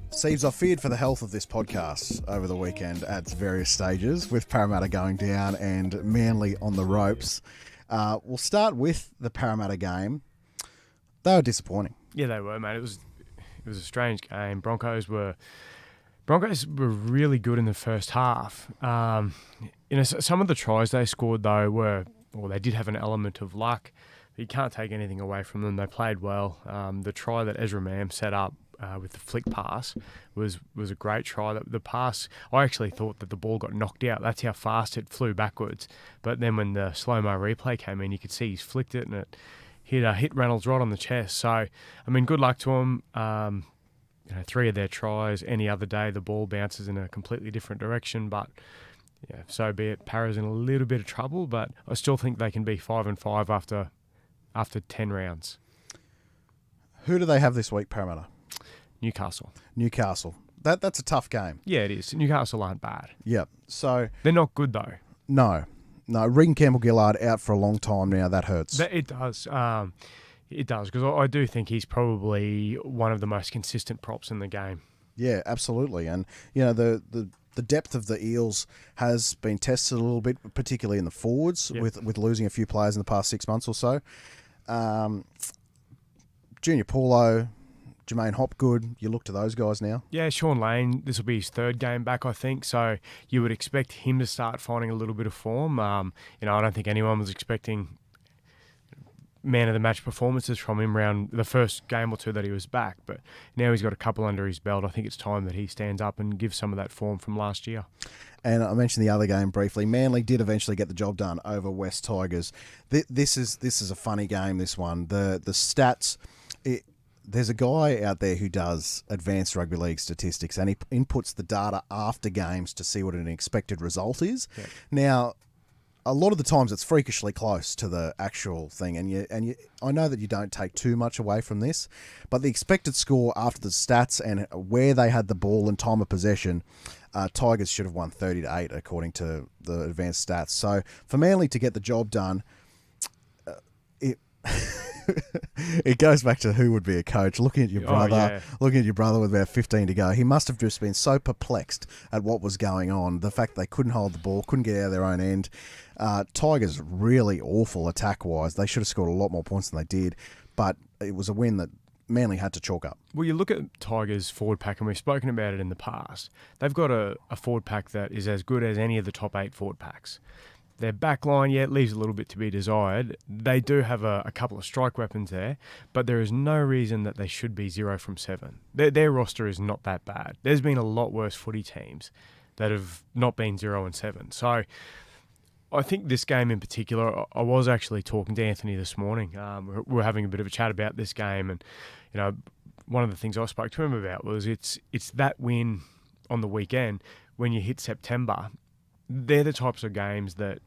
Seibs, I feared for the health of this podcast over the weekend at various stages, with Parramatta going down and Manly on the ropes. We'll start with the Parramatta game. They were disappointing. Yeah, they were, mate. It was a strange game. Broncos were really good in the first half. Some of the tries they scored though they did have an element of luck. You can't take anything away from them. They played well. The try that Ezra Mam set up with the flick pass was a great try. The pass, I actually thought that the ball got knocked out. That's how fast it flew backwards. But then when the slow-mo replay came in, you could see he's flicked it and it hit Reynolds right on the chest. So, I mean, good luck to him. 3 of their tries, any other day, the ball bounces in a completely different direction. But yeah, so be it. Para's in a little bit of trouble, but I still think they can be 5-5 after 10 rounds. Who do they have this week, Parramatta? Newcastle. That's a tough game. Yeah, it is. Newcastle aren't bad. Yep. So they're not good though. No. Regan Campbell-Gillard out for a long time now. That hurts. It does. It does, because I do think he's probably one of the most consistent props in the game. Yeah, absolutely. And the depth of the Eels has been tested a little bit, particularly in the forwards, with losing a few players in the past 6 months or so. Junior Paulo, Jermaine Hopgood, you look to those guys now. Yeah, Sean Lane, this will be his 3rd game back, I think, so you would expect him to start finding a little bit of form. I don't think anyone was expecting man of the match performances from him around the first game or two that he was back, but now he's got a couple under his belt. I think it's time that he stands up and gives some of that form from last year. And I mentioned the other game briefly. Manly did eventually get the job done over West Tigers. This is a funny game, this one. The stats... There's a guy out there who does advanced rugby league statistics, and he inputs the data after games to see what an expected result is. Yep. Now, a lot of the times it's freakishly close to the actual thing, and I know that you don't take too much away from this, but the expected score after the stats and where they had the ball and time of possession, Tigers should have won 30-8 according to the advanced stats. So for Manly to get the job done, it goes back to who would be a coach. Looking at your brother with about 15 to go, he must have just been so perplexed at what was going on. The fact they couldn't hold the ball, couldn't get out of their own end. Tigers really awful attack-wise. They should have scored a lot more points than they did, but it was a win that Manly had to chalk up. Well, you look at Tigers' forward pack, and we've spoken about it in the past. They've got a forward pack that is as good as any of the top 8 forward packs. Their back line, it leaves a little bit to be desired. They do have a couple of strike weapons there, but there is no reason that they should be 0 from 7. Their roster is not that bad. There's been a lot worse footy teams that have not been 0 and 7. So I think this game in particular, I was actually talking to Anthony this morning. We were having a bit of a chat about this game, and one of the things I spoke to him about was it's that win on the weekend when you hit September. They're the types of games that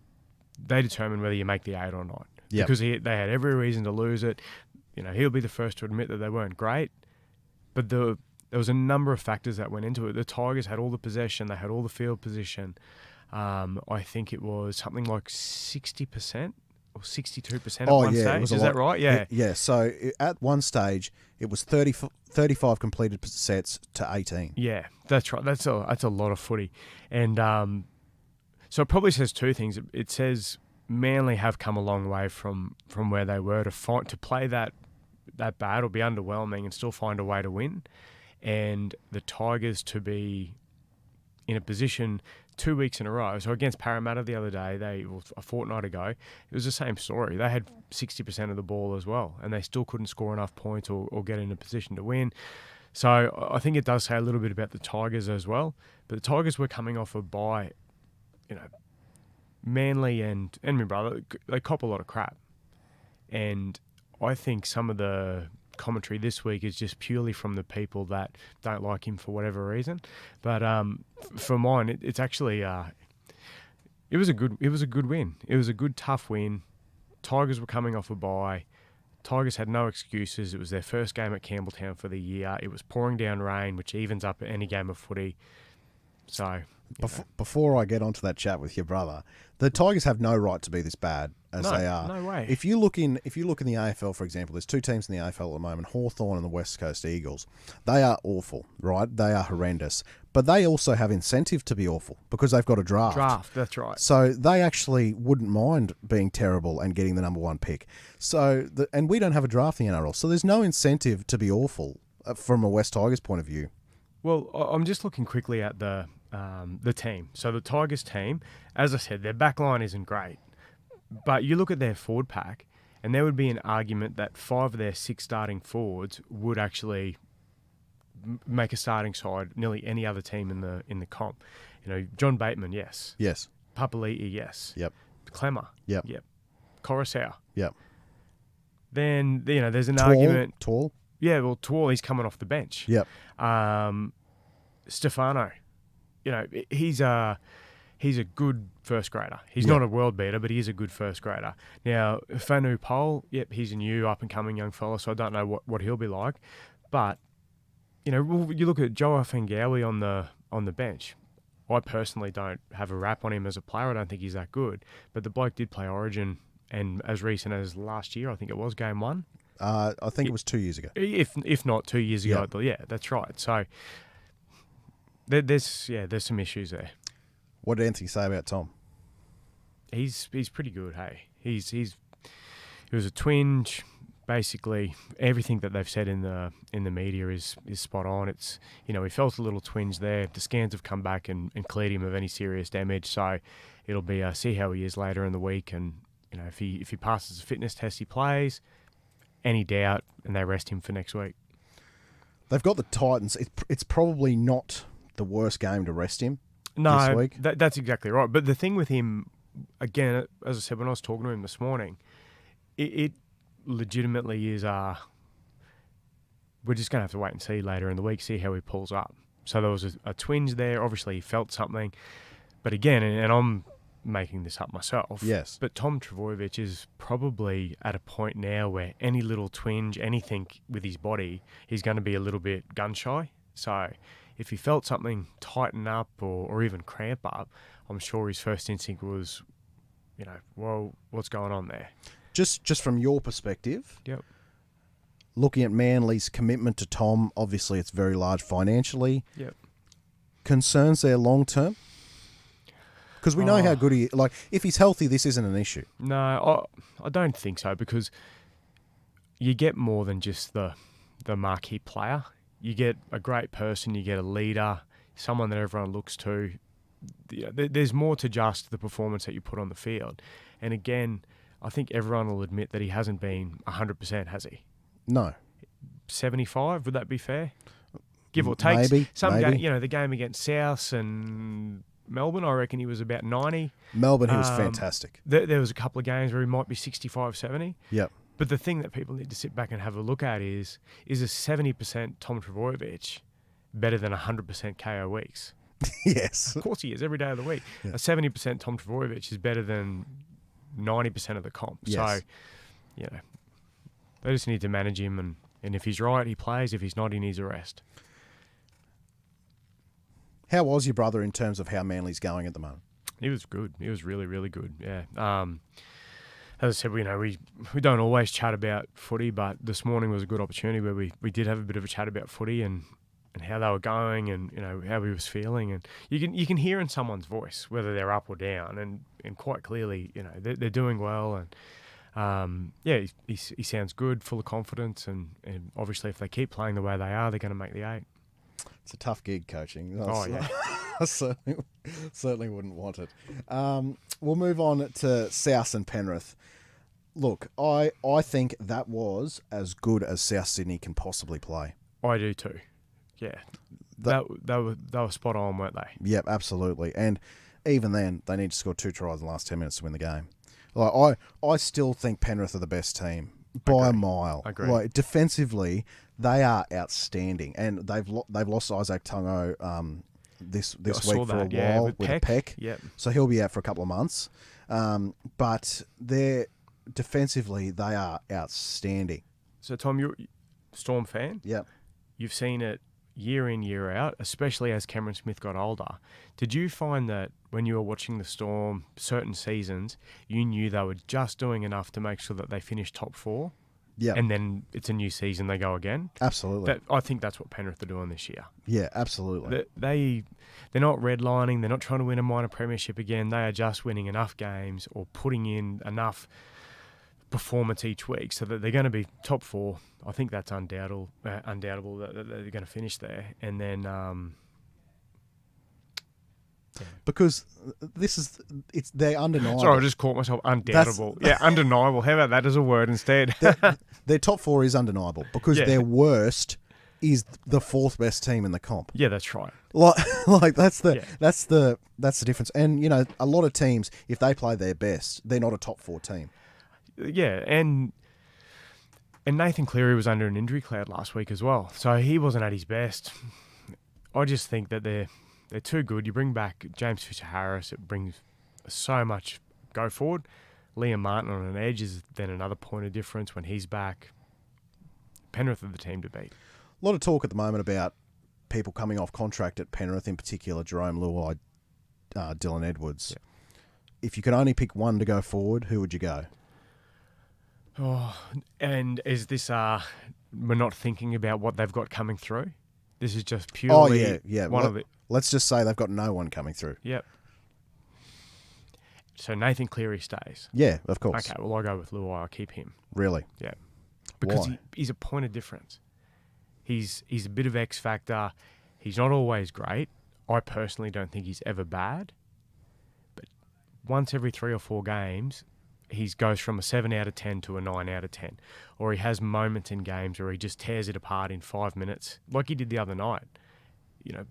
they determine whether you make the 8 or not. Yep. Because they had every reason to lose it. He'll be the first to admit that they weren't great, but there was a number of factors that went into it. The Tigers had all the possession, they had all the field position. I think it was something like 60% or 62% at one stage. Is that right? Yeah. Yeah. So at one stage, it was 35 completed sets to 18. Yeah, that's right. That's a lot of footy, and so it probably says 2 things. It says Manly have come a long way from where they were to play that bad or be underwhelming and still find a way to win, and the Tigers to be in a position 2 weeks in a row. So against Parramatta the other day, a fortnight ago, it was the same story. They had 60% of the ball as well, and they still couldn't score enough points or get in a position to win. So I think it does say a little bit about the Tigers as well. But the Tigers were coming off a bye. Manly and my brother, they cop a lot of crap. And I think some of the commentary this week is just purely from the people that don't like him for whatever reason. But for mine, it's actually it was a good win. It was a good tough win. Tigers were coming off a bye. Tigers had no excuses. It was their first game at Campbelltown for the year. It was pouring down rain, which evens up any game of footy. So Before I get onto that chat with your brother, the Tigers have no right to be this bad as they are. No way. If you look in the AFL, for example, there's two teams in the AFL at the moment, Hawthorn and the West Coast Eagles. They are awful, right? They are horrendous. But they also have incentive to be awful because they've got a draft. That's right. So they actually wouldn't mind being terrible and getting the number one pick. And we don't have a draft in the NRL, so there's no incentive to be awful from a West Tigers point of view. Well, I'm just looking quickly at the team. So the Tigers team, as I said, their back line isn't great. But you look at their forward pack, and there would be an argument that 5 of their 6 starting forwards would actually make a starting side nearly any other team in the comp. John Bateman, yes. Yes. Papali'i, yes. Yep. Clemmer. Yep. Coruscant. Yep. Then, there's an argument. Tall? Yeah, well, Tall, he's coming off the bench. Yep. Stefano, he's a good first grader. He's not a world beater, but he is a good first grader. Now, Fanu Pole, he's a new up-and-coming young fella, so I don't know what he'll be like. But, you look at Joa Fengawi on the bench. I personally don't have a rap on him as a player. I don't think he's that good. But the bloke did play Origin, and as recent as last year, I think it was game 1. I think it was 2 years ago. If not 2 years ago, Yep. yeah, that's right. So there's some issues there. What did Anthony say about Tom? He's pretty good. Hey, he was a twinge. Basically, everything that they've said in the media is spot on. It's he felt a little twinge there. The scans have come back and cleared him of any serious damage. So it'll be see how he is later in the week, and if he passes the fitness test, he plays. Any doubt, and they rest him for next week. They've got the Titans. It's probably not the worst game to rest him this week. That's exactly right. But the thing with him, again, as I said when I was talking to him this morning, it legitimately is we're just going to have to wait and see later in the week, see how he pulls up. So there was a twinge there. Obviously, he felt something. But again, and I'm making this up myself. Yes. But Tom Trbojevic is probably at a point now where any little twinge, anything with his body, he's going to be a little bit gun shy. So if he felt something tighten up or even cramp up, I'm sure his first instinct was, well, what's going on there? Just from your perspective, Yep. Looking at Manly's commitment to Tom, obviously it's very large financially. Yep. Concerns there long term? Because we know how good he is. Like, if he's healthy, this isn't an issue. No, I don't think so, because you get more than just the marquee player. You get a great person, you get a leader, someone that everyone looks to. There's more to just the performance that you put on the field. And again, I think everyone will admit that he hasn't been 100%, has he? No. 75, would that be fair? Give or take. Maybe. The game against South and Melbourne, I reckon he was about 90. Melbourne, he was fantastic. There was a couple of games where he might be 65, 70. Yep. But the thing that people need to sit back and have a look at is a 70% Tom Trbojevic better than 100% KO Weeks? Yes. Of course he is, every day of the week. Yeah. A 70% Tom Trbojevic is better than 90% of the comp. Yes. So, they just need to manage him, and if he's right, he plays. If he's not, he needs a rest. How was your brother in terms of how Manly's going at the moment? He was good. He was really, really good. Yeah. As I said, we don't always chat about footy, but this morning was a good opportunity where we did have a bit of a chat about footy and how they were going and how he was feeling, and you can hear in someone's voice whether they're up or down, and quite clearly they're doing well, and he sounds good, full of confidence, and obviously if they keep playing the way they are, they're going to make the 8. It's a tough gig coaching. Yeah. I certainly wouldn't want it. We'll move on to South and Penrith. Look, I think that was as good as South Sydney can possibly play. I do too. Yeah, they were spot on, weren't they? Yep, absolutely. And even then, they need to score 2 tries in the last 10 minutes to win the game. Like I still think Penrith are the best team by a mile. Agree. Like, defensively, they are outstanding, and they've lost Isaac Tungo this week for a while with a peck. Yep. So he'll be out for a couple of months. But defensively, they are outstanding. So Tom, you're a Storm fan. Yep. You've seen it year in, year out, especially as Cameron Smith got older. Did you find that when you were watching the Storm, certain seasons, you knew they were just doing enough to make sure that they finished top 4? Yeah. And then it's a new season, they go again? Absolutely. I think that's what Penrith are doing this year. Yeah, absolutely. They're not redlining. They're not trying to win a minor premiership again. They are just winning enough games or putting in enough performance each week so that they're going to be top 4. I think that's undoubtable that they're going to finish there. And then... Because they're undeniable. Sorry, I just caught myself. Undoubtable. Undeniable. How about that as a word instead? Their top 4 is undeniable because their worst is the 4th best team in the comp. Yeah, that's right. Like that's the difference. And a lot of teams, if they play their best, they're not a top 4 team. Yeah, and Nathan Cleary was under an injury cloud last week as well, so he wasn't at his best. I just think that they're too good. You bring back James Fisher-Harris, it brings so much go forward. Liam Martin on an edge is then another point of difference when he's back. Penrith are the team to beat. A lot of talk at the moment about people coming off contract at Penrith, in particular Jerome Luai, Dylan Edwards. Yeah. If you could only pick one to go forward, who would you go? Oh, and is this we're not thinking about what they've got coming through? This is just purely one of the... Let's just say they've got no one coming through. Yep. So Nathan Cleary stays. Yeah, of course. Okay, well, I'll go with Luai. I'll keep him. Really? Yeah. Because Why? He's a point of difference. He's a bit of X factor. He's not always great. I personally don't think he's ever bad. But once every 3 or 4 games, he goes from a 7 out of 10 to a 9 out of 10. Or he has moments in games where he just tears it apart in 5 minutes, like he did the other night.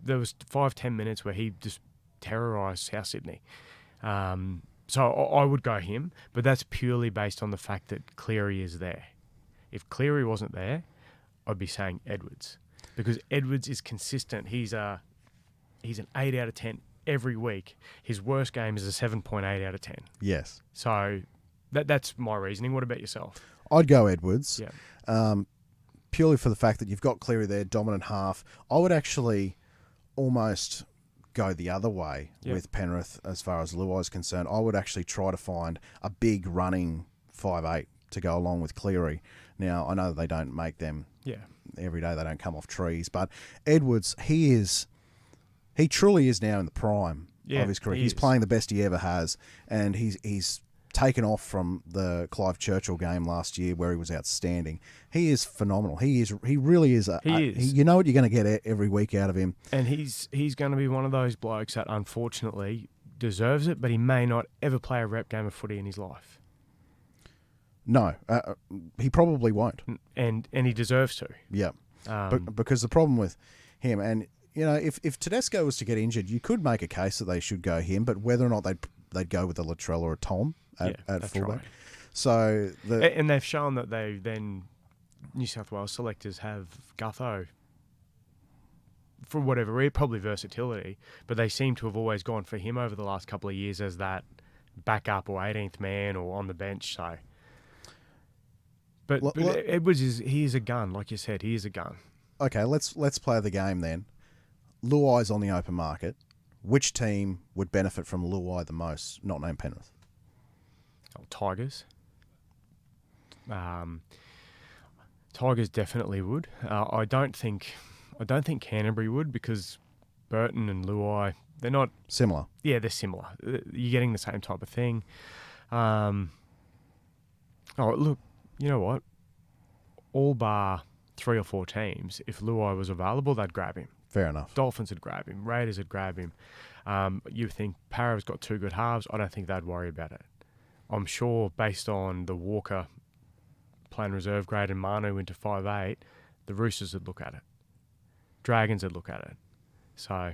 There was 5-10 minutes where he just terrorised South Sydney. So I would go him, but that's purely based on the fact that Cleary is there. If Cleary wasn't there, I'd be saying Edwards, because Edwards is consistent. He's an 8 out of 10 every week. His worst game is a 7.8 out of 10. Yes. So that's my reasoning. What about yourself? I'd go Edwards. Yeah. Purely for the fact that you've got Cleary there, dominant half. I would actually almost go the other way with Penrith as far as Luai is concerned. I would actually try to find a big running 5'8" to go along with Cleary. Now, I know that they don't make them every day. They don't come off trees. But Edwards, he truly is now in the prime of his career. He's playing the best he ever has, and he's taken off from the Clive Churchill game last year where he was outstanding. He is phenomenal. He really is. You know what you're going to get every week out of him. And he's going to be one of those blokes that unfortunately deserves it, but he may not ever play a rep game of footy in his life. No, he probably won't. And he deserves to. Yeah, because the problem with him, and if Tedesco was to get injured, you could make a case that they should go him, but whether or not they'd go with a Latrell or a Tom at fullback. Right. So and they've shown that New South Wales selectors have Gutho for whatever reason, probably versatility, but they seem to have always gone for him over the last couple of years as that backup or 18th man or on the bench. So, but Edwards is a gun, like you said. He is a gun. Okay, let's play the game then. Luai's on the open market. Which team would benefit from Luai the most? Not named Penrith. Oh, Tigers. Tigers definitely would. I don't think Canterbury would, because Burton and Luai, they're not similar. Yeah, they're similar. You're getting the same type of thing. Oh, look, you know what? All bar 3 or 4 teams, if Luai was available, they'd grab him. Fair enough. Dolphins would grab him. Raiders would grab him. You think Para's got 2 good halves. I don't think they'd worry about it. I'm sure based on the Walker playing reserve grade and Manu into 5'8", the Roosters would look at it. Dragons would look at it. So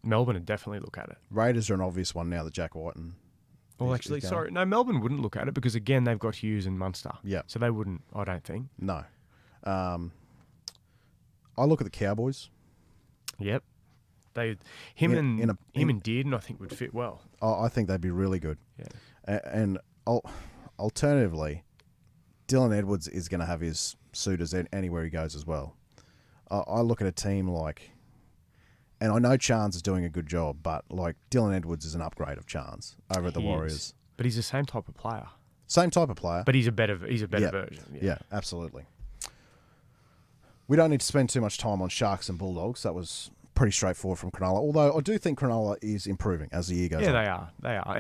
Melbourne would definitely look at it. Raiders are an obvious one now that Jack Whiten. Well, actually, sorry. No, Melbourne wouldn't look at it because, again, they've got Hughes and Munster. Yeah. So they wouldn't, I don't think. No. I look at the Cowboys. Yep. Him and Dearden, I think, would fit well. I think they'd be really good. Yeah. And alternatively, Dylan Edwards is going to have his suitors anywhere he goes as well. I look at a team like And I know Chance is doing a good job, but like Dylan Edwards is an upgrade of Chance over at the Warriors. But he's the same type of player. Same type of player. But he's a better version. Yeah, absolutely. We don't need to spend too much time on Sharks and Bulldogs. That was pretty straightforward from Cronulla. Although I do think Cronulla is improving as the year goes on. Yeah, they are.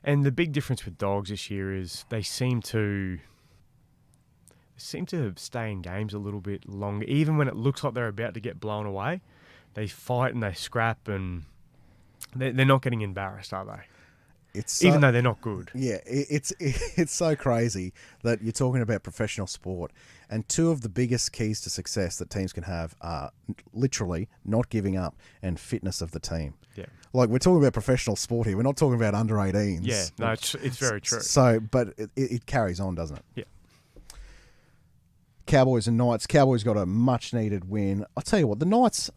And the big difference with Dogs this year is they seem to stay in games a little bit longer. Even when it looks like they're about to get blown away, they fight and they scrap, and they're not getting embarrassed, are they? Even though they're not good. Yeah, it's so crazy that you're talking about professional sport, and two of the biggest keys to success that teams can have are literally not giving up and fitness of the team. Yeah. Like, we're talking about professional sport here. We're not talking about under 18s. Yeah, no, it's very true. So, but it carries on, doesn't it? Yeah. Cowboys and Knights. Cowboys got a much-needed win. I'll tell you what, the Knights...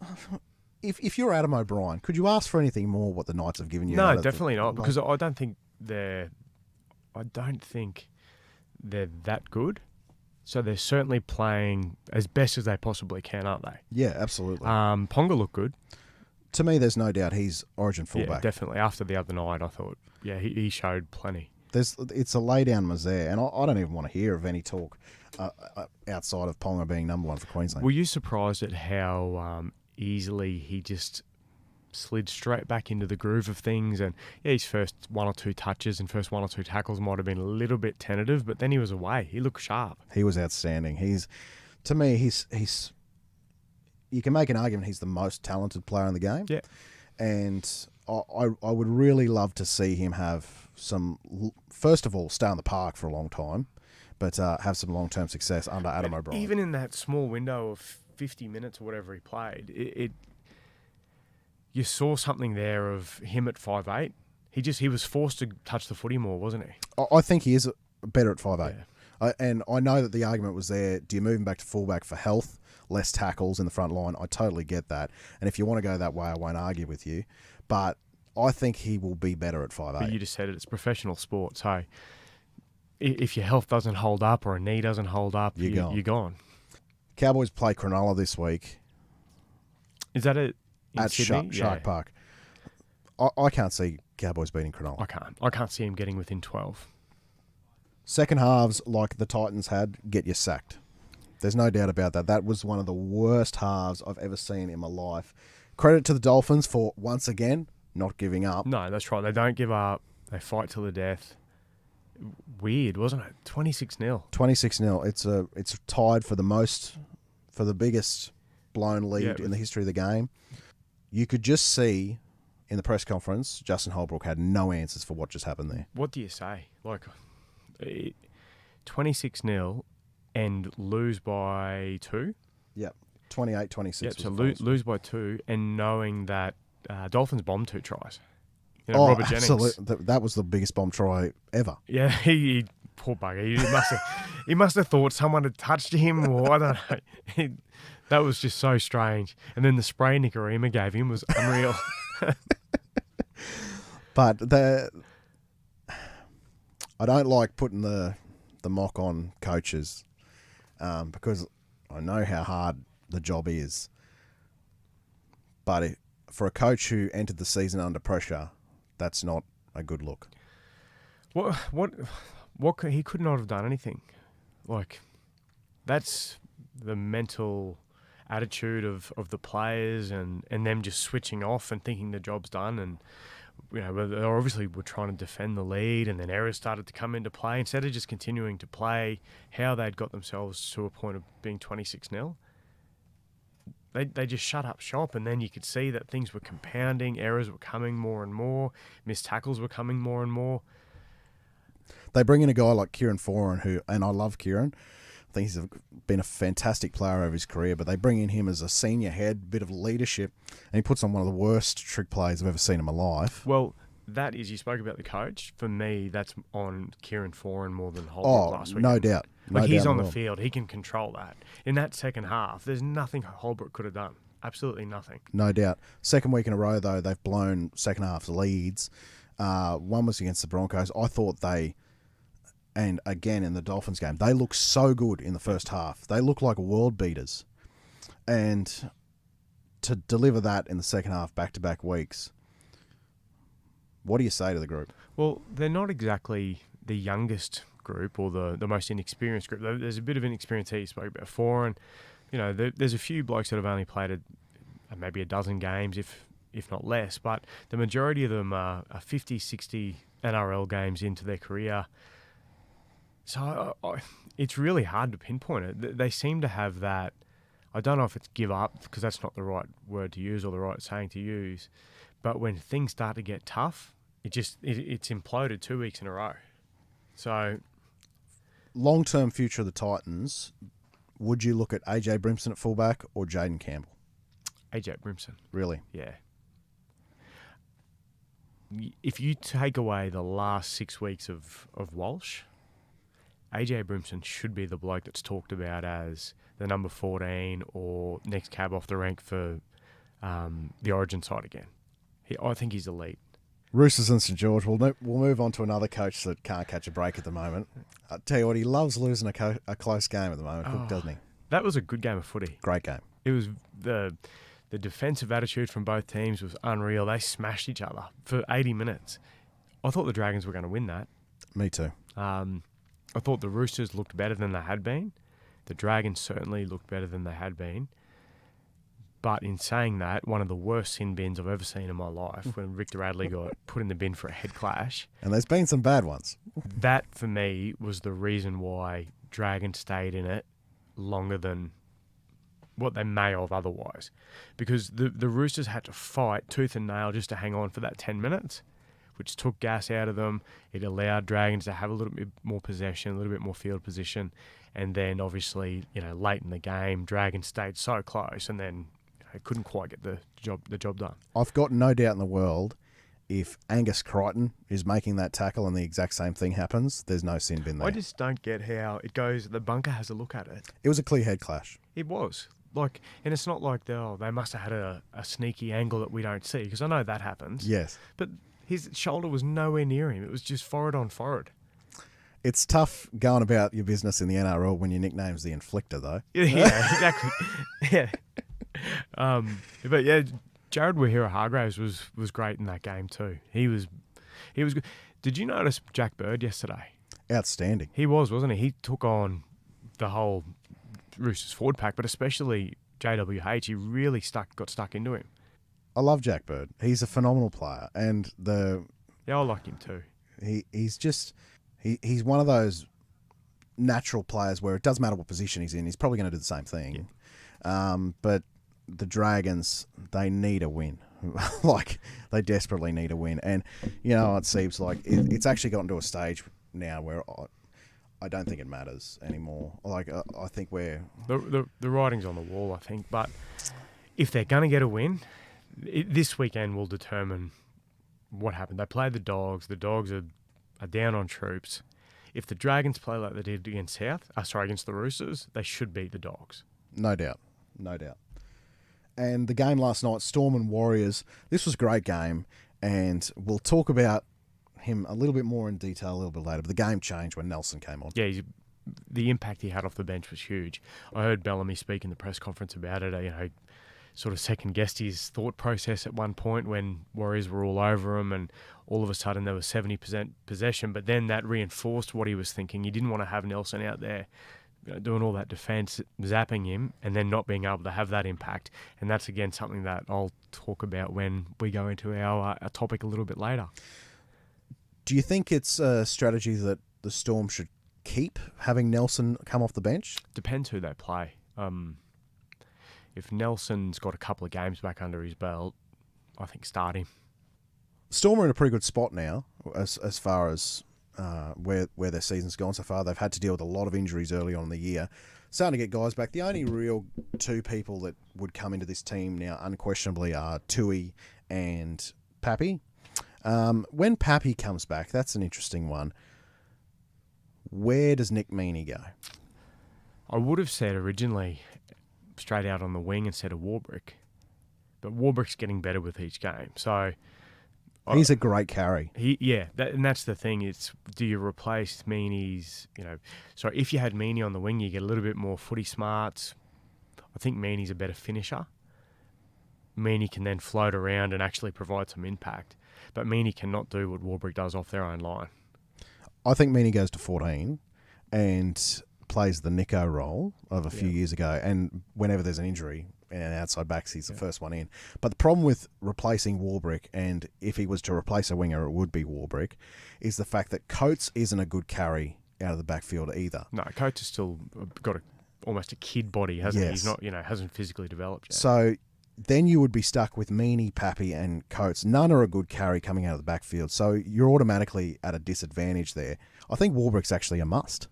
If you're Adam O'Brien, could you ask for anything more what the Knights have given you? No, definitely not, because I don't think they're that good. So they're certainly playing as best as they possibly can, aren't they? Yeah, absolutely. Ponga looked good. To me, there's no doubt he's Origin fullback. Yeah, definitely. After the other night, I thought, he showed plenty. It's a lay-down misère, and I don't even want to hear of any talk outside of Ponga being number one for Queensland. Were you surprised at how easily he just slid straight back into the groove of things? And his first one or two touches and first one or two tackles might have been a little bit tentative, but then he was away. He looked sharp. He was outstanding. To me, he's you can make an argument he's the most talented player in the game. Yeah. And I would really love to see him have some, first of all, stay on the park for a long time, but have some long-term success under Adam O'Brien. Even in that small window of 50 minutes or whatever he played, you saw something there of him at 5'8". He was forced to touch the footy more, wasn't he? I think he is better at 5'8". Yeah. And I know that the argument was there, do you move him back to fullback for health, less tackles in the front line? I totally get that. And if you want to go that way, I won't argue with you. But I think he will be better at 5'8". But you just said it's professional sport, so if your health doesn't hold up or a knee doesn't hold up, you're gone. Cowboys play Cronulla this week. Is that it? At Shark Park. I can't see Cowboys beating Cronulla. I can't see him getting within 12. Second halves, like the Titans had, get you sacked. There's no doubt about that. That was one of the worst halves I've ever seen in my life. Credit to the Dolphins for, once again, not giving up. No, that's right. They don't give up. They fight till the death. Weird, wasn't it? 26-0. 26-0. It's tied for the biggest blown lead in the history of the game. You could just see in the press conference, Justin Holbrook had no answers for what just happened there. What do you say? 26-0 and lose by 2? Yep. 28-26. Yep, so lose by 2, and knowing that Dolphins bombed 2 tries. Robert Jennings. Absolutely. That was the biggest bomb try ever. Yeah, he poor bugger. He must have thought someone had touched him, or I don't know. That was just so strange. And then the spray Nicarima gave him was unreal. But I don't like putting the mock on coaches because I know how hard the job is. But for a coach who entered the season under pressure, that's not a good look. What he could not have done anything. That's the mental attitude of the players and them just switching off and thinking the job's done. And they obviously were trying to defend the lead, and then errors started to come into play. Instead of just continuing to play how they'd got themselves to a point of being 26-0, they just shut up shop, and then you could see that things were compounding, errors were coming more and more, missed tackles were coming more and more. They bring in a guy like Kieran Foran, and I love Kieran. I think he's been a fantastic player over his career, but they bring in him as a senior head, bit of leadership, and he puts on one of the worst trick plays I've ever seen in my life. Well, that is, you spoke about the coach. For me, that's on Kieran Foran more than Holbrook last week. No doubt. He's on the field. He can control that. In that second half, there's nothing Holbrook could have done. Absolutely nothing. No doubt. Second week in a row, though, they've blown second half leads. One was against the Broncos. I thought and again in the Dolphins game, they looked so good in the first half. They looked like world beaters. And to deliver that in the second half, back-to-back weeks, what do you say to the group? Well, they're not exactly the youngest group or the most inexperienced group. There's a bit of inexperience here you spoke about before, and there's a few blokes that have only played maybe a dozen games, if not less, but the majority of them are 50, 60 NRL games into their career. So it's really hard to pinpoint it. They seem to have that. I don't know if it's give up, because that's not the right word to use or the right saying to use. But when things start to get tough, it's imploded 2 weeks in a row. So, long-term future of the Titans, would you look at AJ Brimson at fullback or Jaden Campbell? AJ Brimson. Really? Yeah. If you take away the last 6 weeks of Walsh, AJ Brimson should be the bloke that's talked about as the number 14 or next cab off the rank for the Origin side again. I think he's elite. Roosters and St George. We'll move on to another coach that can't catch a break at the moment. I tell you what, he loves losing a close game at the moment, Cook, doesn't he? That was a good game of footy. Great game. It was the defensive attitude from both teams was unreal. They smashed each other for 80 minutes. I thought the Dragons were going to win that. Me too. I thought the Roosters looked better than they had been. The Dragons certainly looked better than they had been. But in saying that, one of the worst sin bins I've ever seen in my life, when Victor Radley got put in the bin for a head clash. And there's been some bad ones. That, for me, was the reason why Dragons stayed in it longer than what they may have otherwise. Because the Roosters had to fight tooth and nail just to hang on for that 10 minutes, which took gas out of them. It allowed Dragons to have a little bit more possession, a little bit more field position. And then, obviously, late in the game, Dragons stayed so close and then couldn't quite get the job done. I've got no doubt in the world, if Angus Crichton is making that tackle and the exact same thing happens, there's no sin bin there. I just don't get how it goes. The bunker has a look at it. It was a clear head clash. It was. And it's not like they must have had a sneaky angle that we don't see, because I know that happens. Yes. But his shoulder was nowhere near him. It was just forehead on forehead. It's tough going about your business in the NRL when your nickname's the Inflictor, though. Yeah, exactly. Yeah. But yeah, Jared Wahira-Hargraves was great in that game too. He was good. Did you notice Jack Bird yesterday? Outstanding. He wasn't he? He took on the whole Roosters forward pack, but especially JWH. He really got stuck into him. I love Jack Bird. He's a phenomenal player, and I like him too. He's one of those natural players where it doesn't matter what position he's in. He's probably going to do the same thing. Yeah. But the Dragons, they need a win. They desperately need a win. And, it seems like it's actually gotten to a stage now where I don't think it matters anymore. I think we're... The writing's on the wall, I think. But if they're going to get a win, this weekend will determine what happened. They play the Dogs. The Dogs are down on troops. If the Dragons play like they did against against the Roosters, they should beat the Dogs. No doubt. And the game last night, Storm and Warriors, this was a great game, and we'll talk about him a little bit more in detail a little bit later, but the game changed when Nelson came on. Yeah, the impact he had off the bench was huge. I heard Bellamy speak in the press conference about it, sort of second-guessed his thought process at one point when Warriors were all over him, and all of a sudden there was 70% possession, but then that reinforced what he was thinking. He didn't want to have Nelson out there doing all that defence, zapping him, and then not being able to have that impact. And that's, again, something that I'll talk about when we go into our topic a little bit later. Do you think it's a strategy that the Storm should keep, having Nelson come off the bench? Depends who they play. If Nelson's got a couple of games back under his belt, I think start him. Storm are in a pretty good spot now as far as... where their season's gone so far. They've had to deal with a lot of injuries early on in the year. Starting to get guys back. The only real two people that would come into this team now unquestionably are Tui and Pappy. When Pappy comes back, that's an interesting one. Where does Nick Meaney go? I would have said originally straight out on the wing instead of Warbrick. But Warbrick's getting better with each game. So... He's a great carry. And that's the thing. It's, do you replace Meaney's, so if you had Meaney on the wing, you get a little bit more footy smarts. I think Meaney's a better finisher. Meaney can then float around and actually provide some impact. But Meaney cannot do what Warbrick does off their own line. I think Meaney goes to 14 and plays the Nico role of a few years ago. And whenever there's an injury and an outside backs, he's the first one in. But the problem with replacing Warbrick, and if he was to replace a winger, it would be Warbrick, is the fact that Coates isn't a good carry out of the backfield either. No, Coates has still got almost a kid body, hasn't he? He's not, hasn't physically developed yet. So then you would be stuck with Meaney, Pappy, and Coates. None are a good carry coming out of the backfield, so you're automatically at a disadvantage there. I think Warbrick's actually a must.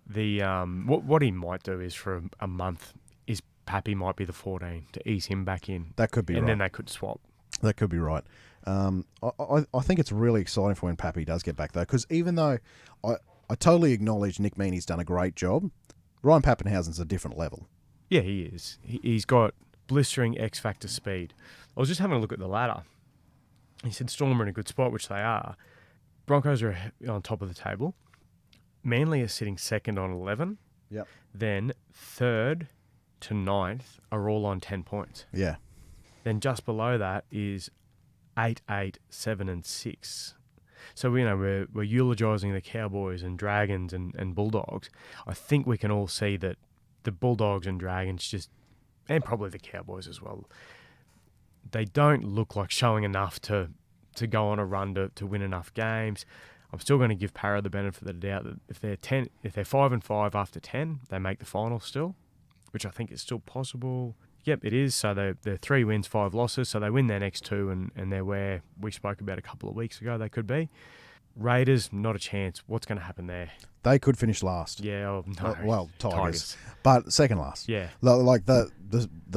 The what he might do is for a month is Pappy might be the 14 to ease him back in. That could be right. And then they could swap. That could be right. I think it's really exciting for when Pappy does get back, though, because even though I totally acknowledge Nick Meaney's done a great job, Ryan Pappenhausen's a different level. Yeah, he is. He's got blistering X-Factor speed. I was just having a look at the ladder. He said Storm are in a good spot, which they are. Broncos are on top of the table. Manly are sitting second on 11. Yep. Then third to ninth are all on 10 points. Yeah. Then just below that is 8, 8, 7 and 6. So, we're eulogising the Cowboys and Dragons and Bulldogs. I think we can all see that the Bulldogs and Dragons and probably the Cowboys as well, they don't look like showing enough to go on a run to win enough games. I'm still going to give Para the benefit of the doubt that if they're 5-5 after 10, they make the final still, which I think is still possible. Yep, it is. So they're 3 wins, 5 losses. So they win their next 2, and they're where we spoke about a couple of weeks ago they could be. Raiders, not a chance. What's going to happen there? They could finish last. Yeah, no. Well, Tigers. But second last. Yeah. Like the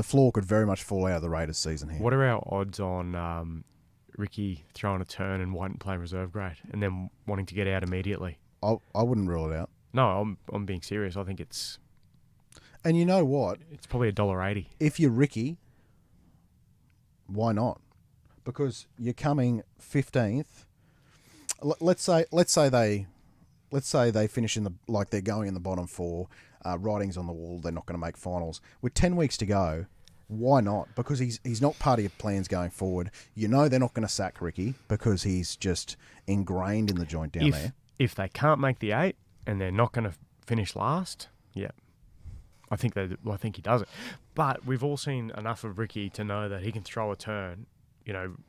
floor could very much fall out of the Raiders season here. What are our odds on Ricky throwing a turn and White playing reserve grade and then wanting to get out immediately? I wouldn't rule it out. No, I'm being serious. I think it's... And you know what? It's probably $1.80. If you're Ricky, why not? Because you're coming 15th. Let's say they finish they're going in the bottom 4. Writing's on the wall. They're not going to make finals. With 10 weeks to go, why not? Because he's not part of your plans going forward. They're not going to sack Ricky because he's just ingrained in the joint down there. If they can't make the 8 and they're not going to finish last, yeah. I think he does it. But we've all seen enough of Ricky to know that he can throw a turn,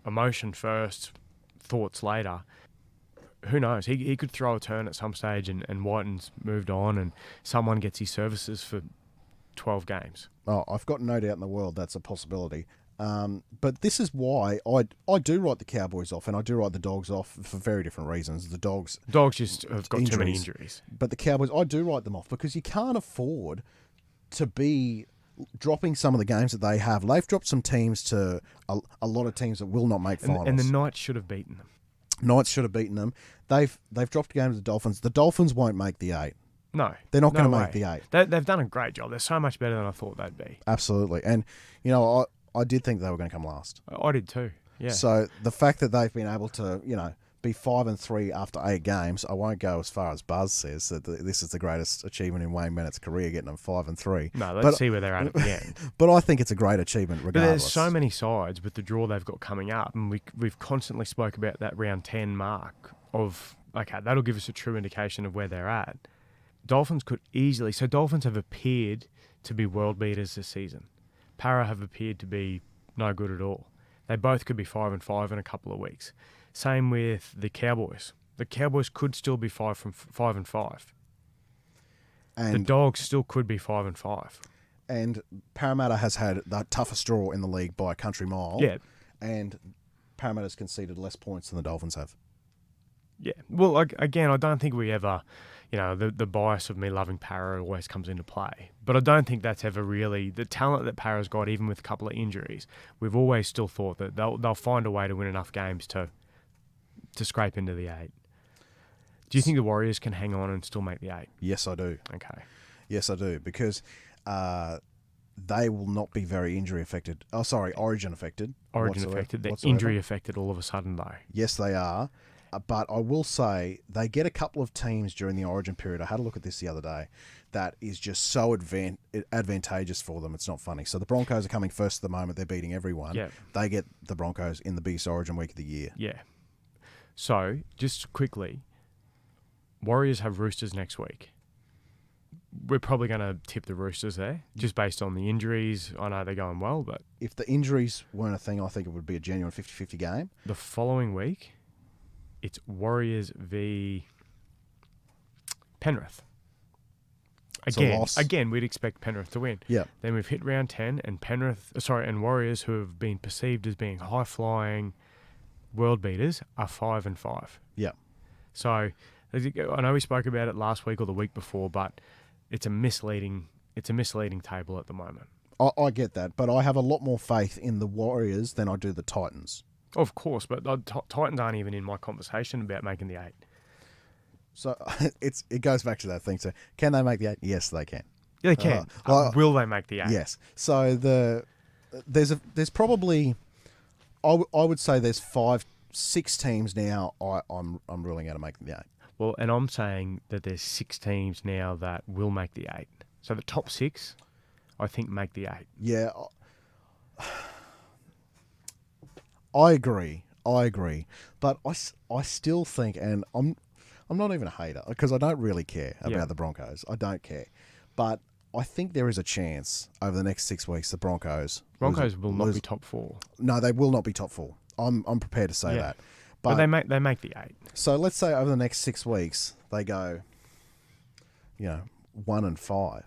emotion first, thoughts later. Who knows? He could throw a turn at some stage and Whiten's moved on and someone gets his services for 12 games. Oh, I've got no doubt in the world that's a possibility. But this is why I do write the Cowboys off and I do write the Dogs off for very different reasons. The Dogs just have got too many injuries. But the Cowboys, I do write them off because you can't afford to be dropping some of the games that they have. They've dropped some teams to a lot of teams that will not make finals. And the Knights should have beaten them. Knights should have beaten them. They've dropped games to the Dolphins. The Dolphins won't make the 8. No. They're not going to make the 8. They've done a great job. They're so much better than I thought they'd be. Absolutely. And, I did think they were going to come last. I did too, yeah. So the fact that they've been able to, be 5-3 after 8 games, I won't go as far as Buzz says that this is the greatest achievement in Wayne Bennett's career, getting them 5-3. No, let's see where they're at the end. But I think it's a great achievement regardless. But there's so many sides with the draw they've got coming up, and we've constantly spoke about that round 10 mark of, okay, that'll give us a true indication of where they're at. Dolphins could easily... So Dolphins have appeared to be world beaters this season. Para have appeared to be no good at all. They both could be 5-5 in a couple of weeks. Same with the Cowboys. The Cowboys could still be 5-5. And the Dogs still could be 5-5. And Parramatta has had the toughest draw in the league by a country mile. Yeah. And Parramatta's conceded less points than the Dolphins have. Yeah. Well, again, I don't think we ever, the bias of me loving Para always comes into play. But I don't think that's ever really the talent that Para's got, even with a couple of injuries. We've always still thought that they'll find a way to win enough games to scrape into the 8. Do you think the Warriors can hang on and still make the 8? Yes, I do. Okay. Yes, I do. Because they will not be very injury affected. Oh, sorry, origin affected. Origin affected. They're injury affected all of a sudden, though. Yes, they are. But I will say they get a couple of teams during the Origin period. I had a look at this the other day. That is just so advantageous for them. It's not funny. So the Broncos are coming first at the moment. They're beating everyone. Yeah. They get the Broncos in the biggest Origin week of the year. Yeah. So, just quickly, Warriors have Roosters next week. We're probably going to tip the Roosters there, just based on the injuries. I know they're going well, but... If the injuries weren't a thing, I think it would be a genuine 50-50 game. The following week, it's Warriors v Penrith. Again, we'd expect Penrith to win. Yeah. Then we've hit round 10, and and Warriors, who have been perceived as being high-flying world beaters, are 5-5. Yeah. So I know we spoke about it last week or the week before, but it's a misleading table at the moment. I get that, but I have a lot more faith in the Warriors than I do the Titans. Of course, but the Titans aren't even in my conversation about making the 8. So it goes back to that thing. So can they make the 8? Yes, they can. Yeah, they can. Will they make the 8? Yes. So there's probably I would say there's 5-6 teams now. I'm ruling out of making the 8. Well, and I'm saying that there's 6 teams now that will make the 8. So the top 6, I think, make the 8. Yeah. I agree. But I still think, and I'm not even a hater because I don't really care about the Broncos. I don't care. But I think there is a chance over the next 6 weeks the Broncos will not be top 4. No, they will not be top 4. I'm prepared to say that. But they make the 8. So let's say over the next 6 weeks they go 1-5.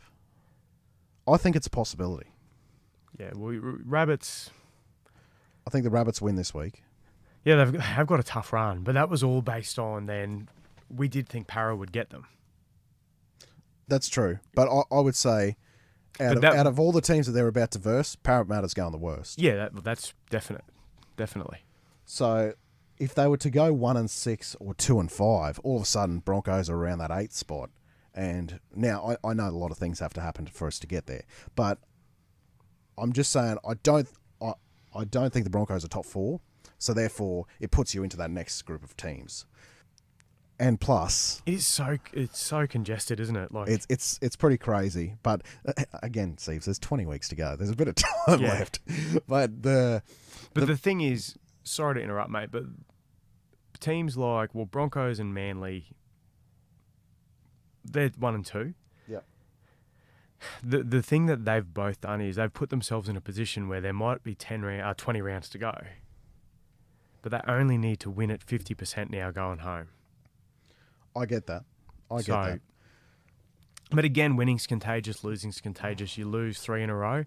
I think it's a possibility. Yeah, well, Rabbits... I think the Rabbits win this week. Yeah, they've got a tough run, but that was all based on then we did think Para would get them. That's true. But I would say out of all the teams that they're about to verse, Parramatta's going the worst. Yeah, that's definitely. So if they were to go 1-6 or 2-5, all of a sudden Broncos are around that 8th spot. And now I know a lot of things have to happen for us to get there. But I'm just saying I don't think the Broncos are top 4. So therefore, it puts you into that next group of teams. And plus, it's so congested, isn't it? Like it's pretty crazy. But again, Steve, there's 20 weeks to go. There's a bit of time left. But the thing is, sorry to interrupt, mate, but teams like Broncos and Manly, they're 1 and 2. Yeah. The thing that they've both done is they've put themselves in a position where there might be 20 rounds to go. But they only need to win at 50% now going home. I get that. I get that. But again, winning's contagious, losing's contagious. You lose 3 in a row.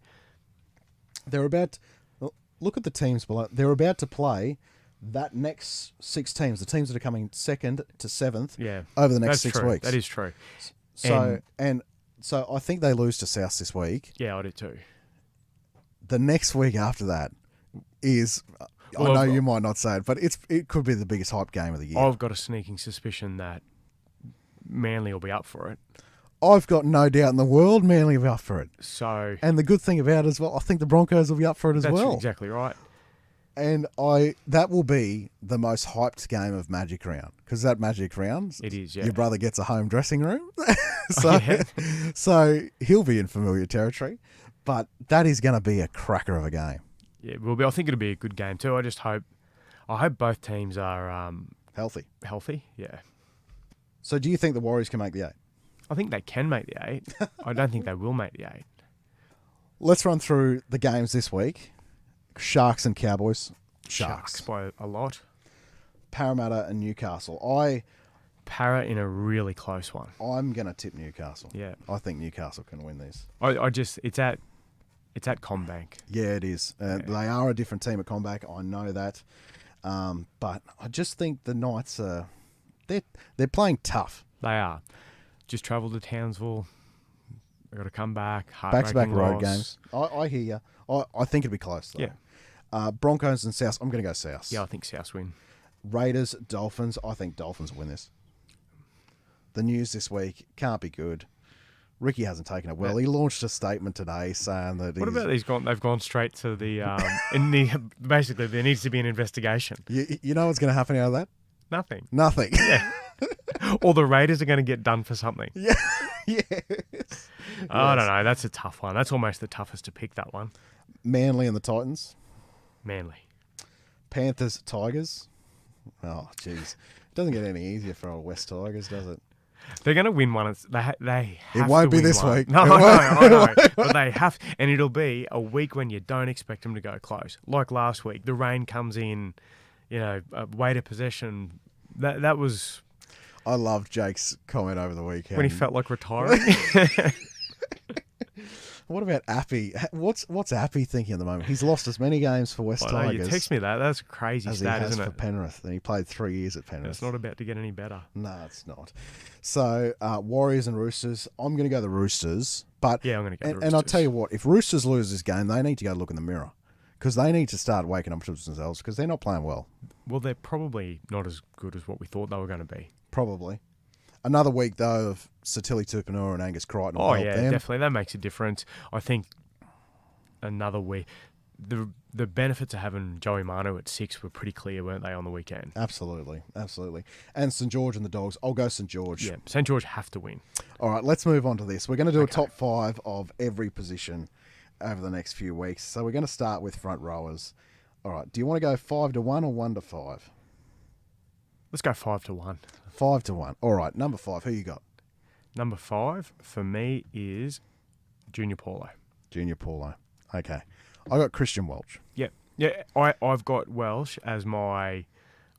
Look at the teams below. They're about to play that next 6 teams, the teams that are coming 2nd to 7th over the next 6 weeks. That is true. So I think they lose to South this week. Yeah, I do too. The next week after that is... I know you might not say it, but it could be the biggest hype game of the year. I've got a sneaking suspicion that Manly will be up for it. I've got no doubt in the world Manly will be up for it. So, and the good thing about it as well, I think the Broncos will be up for it as well. That's exactly right. And that will be the most hyped game of Magic Round because that Magic Round, it is. Yeah. Your brother gets a home dressing room, so he'll be in familiar territory. But that is going to be a cracker of a game. Yeah, it will be. I think it'll be a good game too. I hope both teams are healthy. Healthy, yeah. So, do you think the Warriors can make the 8? I think they can make the 8. I don't think they will make the 8. Let's run through the games this week. Sharks and Cowboys. Sharks by a lot. Parramatta and Newcastle. Para in a really close one. I'm going to tip Newcastle. Yeah. I think Newcastle can win this. It's at CommBank. Yeah, it is. They are a different team at CommBank. I know that. But I just think the Knights they're playing tough. They are. Just travelled to Townsville. They've got to come back. Back-to-back road games. I hear you. I think it'll be close, though. Yeah. Broncos and South. I'm going to go South. Yeah, I think South win. Raiders, Dolphins. I think Dolphins will win this. The news this week can't be good. Ricky hasn't taken it well. He launched a statement today saying that... What about they've gone straight to the... basically, there needs to be an investigation. You know what's going to happen out of that? Nothing. Nothing. Yeah. Or the Raiders are going to get done for something. Yeah. Yes. I don't know. That's a tough one. That's almost the toughest to pick, that one. Manly and the Titans. Manly. Panthers, Tigers. Oh, jeez. It doesn't get any easier for our West Tigers, does it? They're going to win one. They have It won't to be win this one. week. No, I know. But they have. And it'll be a week when you don't expect them to go close. Like last week. The rain comes in, weight of possession. That was... I loved Jake's comment over the weekend. When he felt like retiring. What about Appy? What's Appy thinking at the moment? He's lost as many games for West Tigers. You text me that. That's a crazy as stat, he has isn't for it? Penrith, and he played 3 years at Penrith. It's not about to get any better. No, it's not. So Warriors and Roosters. I'm going to go the Roosters, but Yeah, I'm going to go the Roosters. And I'll tell you what: if Roosters lose this game, they need to go look in the mirror because they need to start waking up to themselves because they're not playing well. Well, they're probably not as good as what we thought they were going to be. Probably. Another week though of Satili Tupanua and Angus Crichton. Oh yeah, definitely. That makes a difference. I think another week. The benefits of having Joey Manu at 6 were pretty clear, weren't they, on the weekend? Absolutely. And St George and the Dogs. I'll go St George. Yeah, St George have to win. All right, let's move on to this. We're going to do a top 5 of every position over the next few weeks. So we're going to start with front rowers. All right, do you want to go 5 to 1 or 1 to 5? Let's go 5 to 1. 5 to 1. All right, number 5. Who you got? Number 5 for me is Junior Paulo. Junior Paulo. Okay. I got Christian Welch. Yeah. I've got Welsh as my...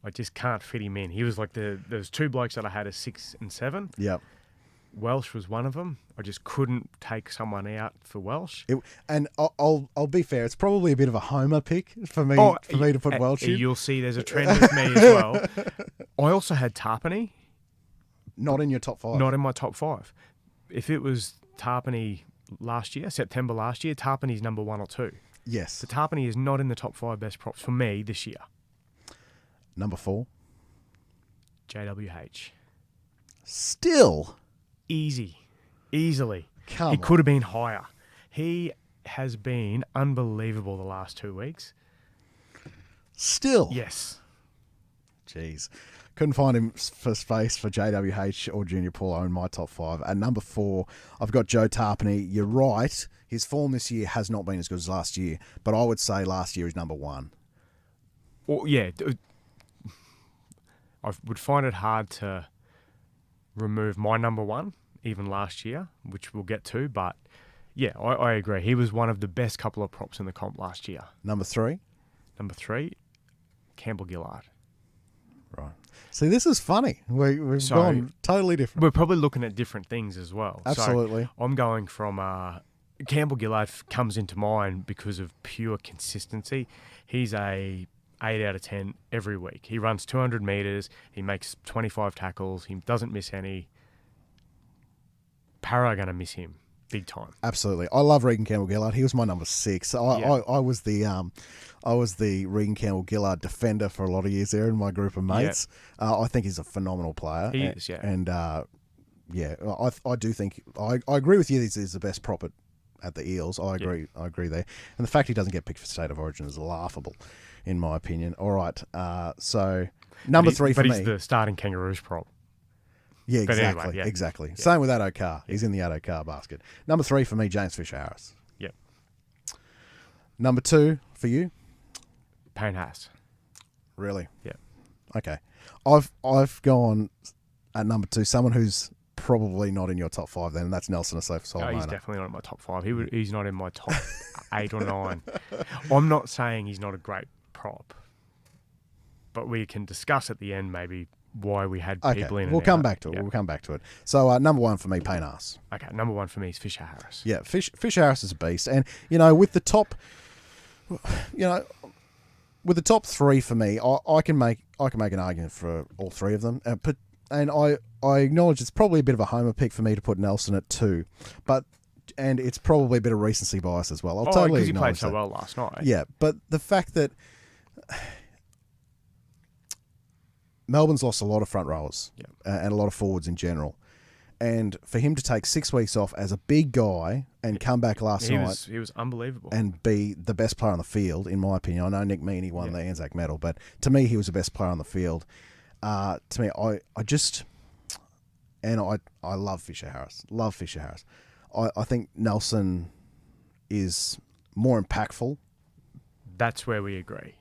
I just can't fit him in. He was like there's 2 blokes that I had as 6 and 7. Yep. Welsh was one of them. I just couldn't take someone out for Welsh. And I'll be fair. It's probably a bit of a homer pick for me to put Welsh in. You'll see there's a trend with me as well. I also had Tarpany. Not in your top 5. Not in my top 5. If it was Tarpany last year, September last year, Tarpany's number 1 or 2. Yes. So Tarpany is not in the top 5 best props for me this year. Number 4. JWH. Still. Easily. Come He on. could have been higher. He has been unbelievable the last 2 weeks. Still. Yes. Jeez. Couldn't find him for space for JWH or Junior Paulo in my top 5. At number 4, I've got Joe Tarpany. You're right. His form this year has not been as good as last year, but I would say last year is number 1. Or, yeah. I would find it hard to remove my number 1, even last year, which we'll get to. But, yeah, I agree. He was one of the best couple of props in the comp last year. Number 3? Number 3, Campbell Gillard. Right. See, this is funny. We've gone totally different. We're probably looking at different things as well. Absolutely. So I'm going from Campbell Gillard comes into mind because of pure consistency. He's a 8 out of 10 every week. He runs 200 metres. He makes 25 tackles. He doesn't miss any. Para are going to miss him big time. Absolutely. I love Regan Campbell-Gillard. He was my number 6. I was the Regan Campbell-Gillard defender for a lot of years there in my group of mates. I think he's a phenomenal player. He is, yeah. And, I do think... I agree with you. He's the best prop at the Eels. I agree. I agree there. And the fact he doesn't get picked for State of Origin is laughable, in my opinion. All right. So, number 3 for me... But he's the starting Kangaroos prop. Yeah, But exactly. anyway, yeah. Exactly. Yeah. Same with Addo Carr. He's in the Addo Carr basket. Number 3 for me, James Fisher-Harris. Yep. Number 2 for you? Payne Haas. Really? Yeah. Okay. I've gone at number 2, someone who's probably not in your top 5 then, and that's Nelson Asofa-Solomona. No, he's definitely not in my top 5. He's not in my top 8 or 9. I'm not saying he's not a great prop, but we can discuss at the end maybe why we had people in. We'll come back to it. Yeah. We'll come back to it. So number 1 for me, Payne Haas. Okay, number 1 for me is Fisher-Harris. Yeah, Fisher-Harris is a beast, and with the top, with the top 3 for me, I can make an argument for all 3 of them. And I acknowledge it's probably a bit of a homer pick for me to put Nelson at 2, and it's probably a bit of recency bias as well. I'll totally because he played acknowledge so that. well last night. Yeah, but the fact that Melbourne's lost a lot of front rowers and a lot of forwards in general. And for him to take 6 weeks off as a big guy and come back last night... He was unbelievable. And be the best player on the field, in my opinion. I know Nick Meaney won the Anzac medal, but to me, he was the best player on the field. To me, I just... And I love Fisher Harris. Love Fisher Harris. I think Nelson is more impactful. That's where we agree.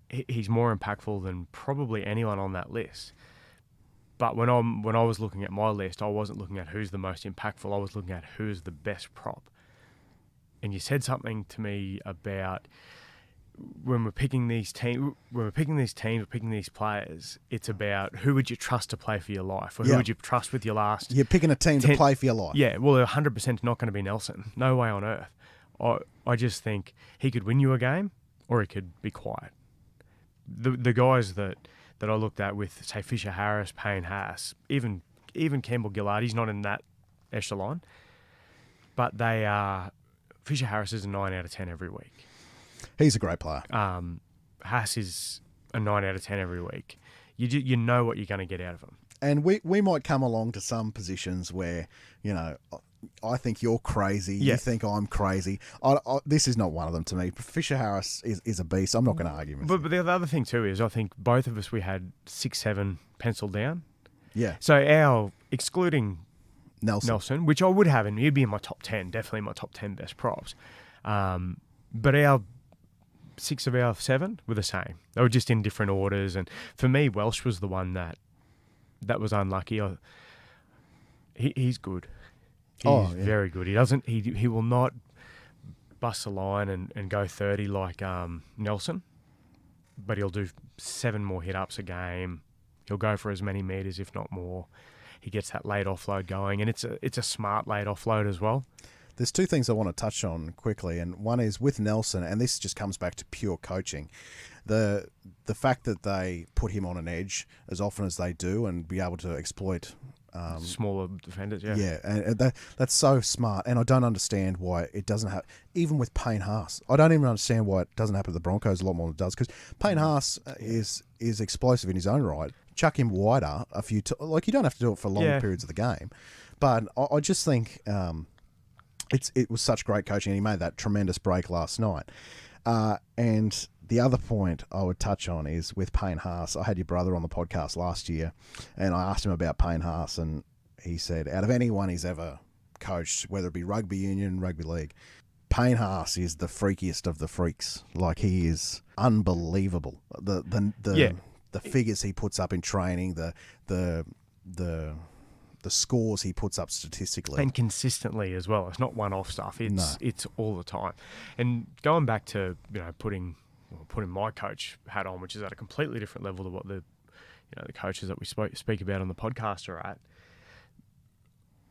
He's more impactful than probably anyone on that list. But when I was looking at my list, I wasn't looking at who's the most impactful. I was looking at who's the best prop. And you said something to me about when we're picking these teams, we're picking these players. It's about who would you trust to play for your life, or who would you trust with your last. You're picking a team to play for your life. Yeah, well, 100% not going to be Nelson. No way on earth. I just think he could win you a game, or he could be quiet. The guys that I looked at with, say, Fisher Harris, Payne Haas, even Campbell Gillard, he's not in that echelon, but they are. Fisher Harris is a 9 out of 10 every week. He's a great player. Haas is a 9 out of 10 every week. You know what you're going to get out of him. And we might come along to some positions where, I think you're crazy. Yeah. You think I'm crazy. This is not one of them to me. Fisher Harris is a beast. I'm not going to argue with But the other thing too is I think both of us, we had 6-7 penciled down. Yeah. So our, excluding Nelson, which I would have, and he'd be in my top 10, definitely my top 10 best props. But our 6 of our 7 were the same. They were just in different orders. And for me, Welsh was the one that was unlucky. He's good. He's very good. He will not bust a line and go 30 like Nelson, but he'll do 7 more hit-ups a game. He'll go for as many metres, if not more. He gets that late offload going, and it's a smart late offload as well. There's 2 things I want to touch on quickly, and one is with Nelson, and this just comes back to pure coaching. The fact that they put him on an edge as often as they do and be able to exploit smaller defenders, yeah. Yeah, and that's so smart, and I don't understand why it doesn't happen. Even with Payne Haas, I don't even understand why it doesn't happen to the Broncos a lot more than it does, because Payne Haas is explosive in his own right. Chuck him wider a few like you don't have to do it for long periods of the game, but I just think it was such great coaching, and he made that tremendous break last night. And the other point I would touch on is with Payne Haas. I had your brother on the podcast last year, and I asked him about Payne Haas, and he said out of anyone he's ever coached, whether it be rugby union, rugby league, Payne Haas is the freakiest of the freaks. Like, he is unbelievable. The figures he puts up in training, the scores he puts up statistically, and consistently as well. It's not one-off stuff. It's all the time. And going back to putting my coach hat on, which is at a completely different level to what the coaches that we speak about on the podcast are at.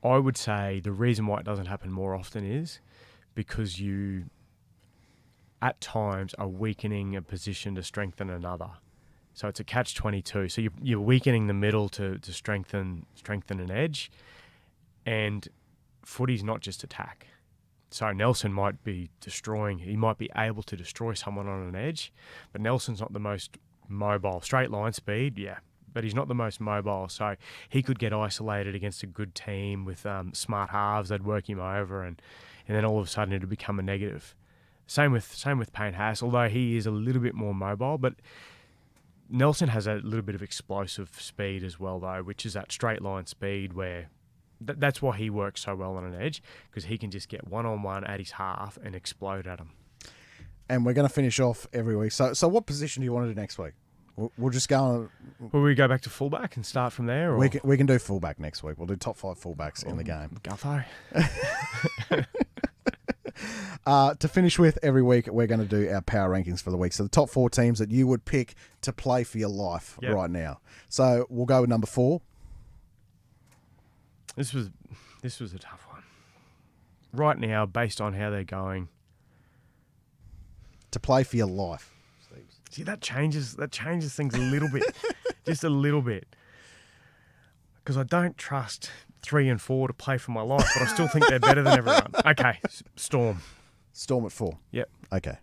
I would say the reason why it doesn't happen more often is because you, at times, are weakening a position to strengthen another. So it's a catch-22. So you're weakening the middle to strengthen an edge, and footy's not just attack. So Nelson might be he might be able to destroy someone on an edge, but Nelson's not the most mobile. Straight line speed, yeah, but he's not the most mobile. So he could get isolated against a good team with smart halves. They'd work him over, and then all of a sudden it'd become a negative. Same with Payne Haas, although he is a little bit more mobile, but Nelson has a little bit of explosive speed as well, though, which is that straight line speed where that's why he works so well on an edge, because he can just get one-on-one at his half and explode at him. And we're going to finish off every week. So what position do you want to do next week? We'll just go on. Will we go back to fullback and start from there? Or? We can do fullback next week. We'll do top 5 fullbacks in the game. Gutho. To finish with, every week we're going to do our power rankings for the week. So the top 4 teams that you would pick to play for your life right now. So we'll go with number 4. This was a tough one. Right now, based on how they're going, to play for your life. See, that changes things a little bit, just a little bit, because I don't trust 3 and 4 to play for my life, but I still think they're better than everyone. Okay, Storm at 4. Yep. Okay.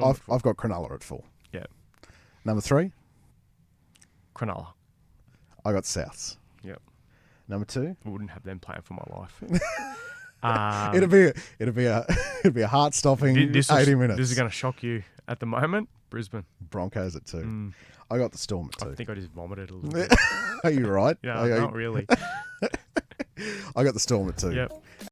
I've got Cronulla at 4. Yep. Number 3. Cronulla. I got Souths. Yep. Number 2. I wouldn't have them playing for my life. It'd be a heart-stopping 80 minutes. This is going to shock you at the moment. Brisbane. Broncos at 2. I got the Storm at 2. I think I just vomited a little bit. Are you right? Yeah, not really. I got the Storm at 2. Yep.